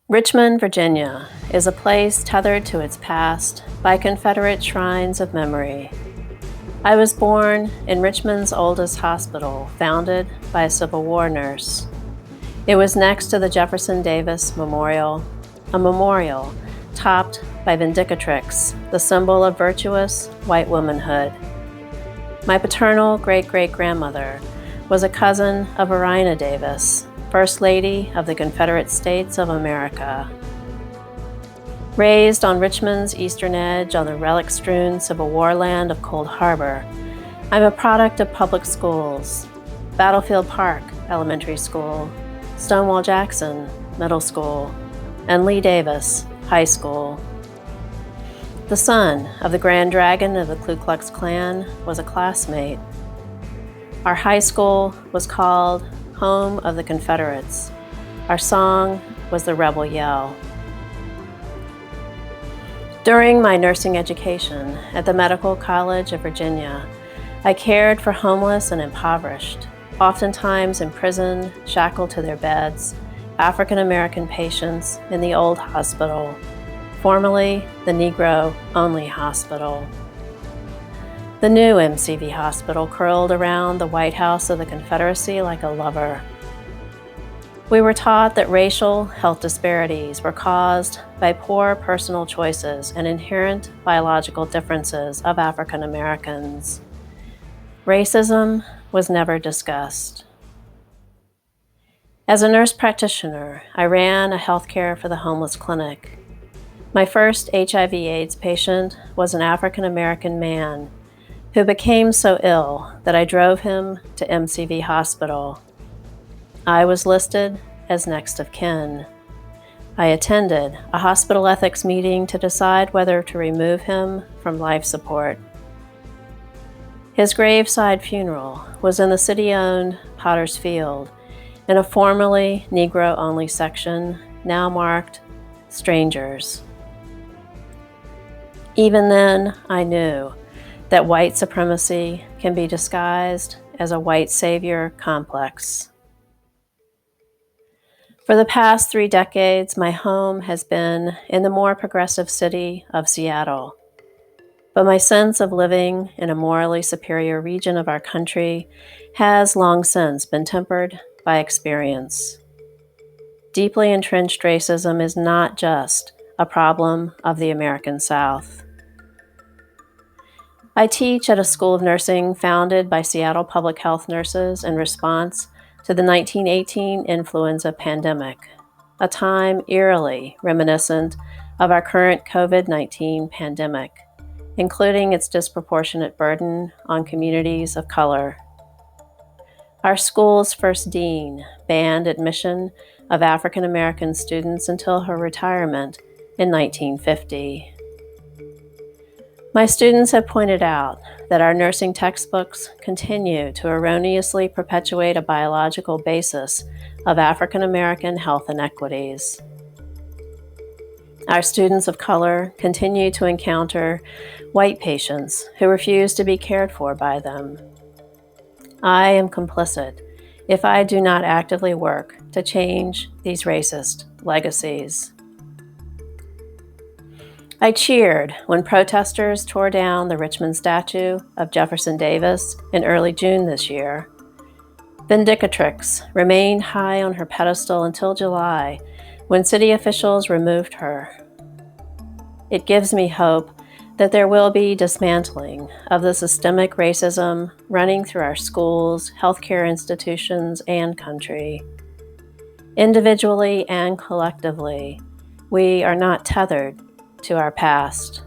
Richmond, Virginia, is a place tethered to its past by Confederate shrines of memory. I was born in Richmond's oldest hospital, founded by a Civil War nurse. It was next to the Jefferson Davis Memorial, a memorial topped by Vindicatrix, the symbol of virtuous white womanhood. My paternal great-great-grandmother was a cousin of Varina Davis, First Lady of the Confederate States of America. Raised on Richmond's eastern edge on the relic-strewn Civil War land of Cold Harbor, I'm a product of public schools, Battlefield Park Elementary School, Stonewall Jackson Middle School, and Lee Davis High School. The son of the Grand Dragon of the Ku Klux Klan was a classmate. Our high school was called Home of the Confederates. Our song was the Rebel Yell. During my nursing education at the Medical College of Virginia, I cared for homeless and impoverished, oftentimes imprisoned, shackled to their beds, African American patients in the old hospital, formerly the Negro-only hospital. The new MCV hospital curled around the White House of the Confederacy like a lover. We were taught that racial health disparities were caused by poor personal choices and inherent biological differences of African Americans. Racism was never discussed. As a nurse practitioner, I ran a healthcare for the homeless clinic. My first HIV/AIDS patient was an African American man who became so ill that I drove him to MCV Hospital. I was listed as next of kin. I attended a hospital ethics meeting to decide whether to remove him from life support. His graveside funeral was in the city-owned Potter's Field in a formerly Negro-only section, now marked Strangers. Even then, I knew that white supremacy can be disguised as a white savior complex. For the past 3 decades, my home has been in the more progressive city of Seattle. But my sense of living in a morally superior region of our country has long since been tempered by experience. Deeply entrenched racism is not just a problem of the American South. I teach at a school of nursing founded by Seattle public health nurses in response to the 1918 influenza pandemic, a time eerily reminiscent of our current COVID-19 pandemic, including its disproportionate burden on communities of color. Our school's first dean banned admission of African American students until her retirement in 1950. My students have pointed out that our nursing textbooks continue to erroneously perpetuate a biological basis of African American health inequities. Our students of color continue to encounter white patients who refuse to be cared for by them. I am complicit if I do not actively work to change these racist legacies. I cheered when protesters tore down the Richmond statue of Jefferson Davis in early June this year. Vindicatrix remained high on her pedestal until July, when city officials removed her. It gives me hope that there will be dismantling of the systemic racism running through our schools, healthcare institutions, and country. Individually and collectively, we are not tethered to our past.